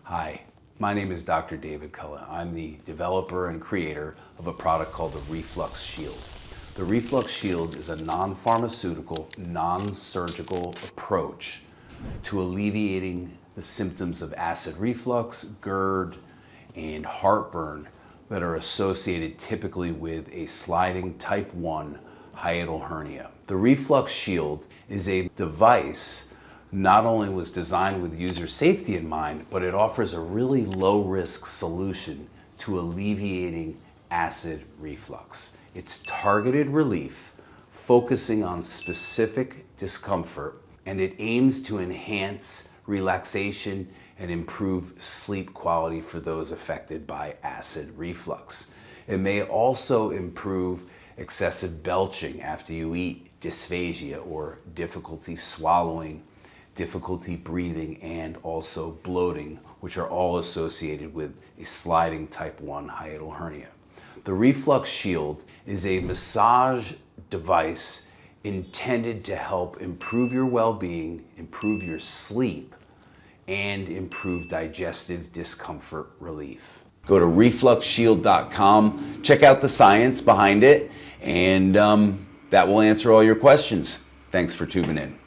Hi, my name is Dr. David Kulla. I'm the developer and creator of a product called the Reflux Shield. The Reflux Shield is a non-pharmaceutical, non-surgical approach to alleviating the symptoms of acid reflux, GERD, and heartburn that are associated typically with a sliding type 1 hiatal hernia. The Reflux Shield is a device not only was designed with user safety in mind, but it offers a really low-risk solution to alleviating acid reflux. It's targeted relief, focusing on specific discomfort, and it aims to enhance relaxation and improve sleep quality for those affected by acid reflux. It may also improve excessive belching after you eat, dysphagia or difficulty swallowing, difficulty breathing, and also bloating, which are all associated with a sliding type 1 hiatal hernia. The Reflux Shield is a massage device intended to help improve your well-being, improve your sleep, and improve digestive discomfort relief. Go to refluxshield.com, check out the science behind it, and that will answer all your questions. Thanks for tuning in.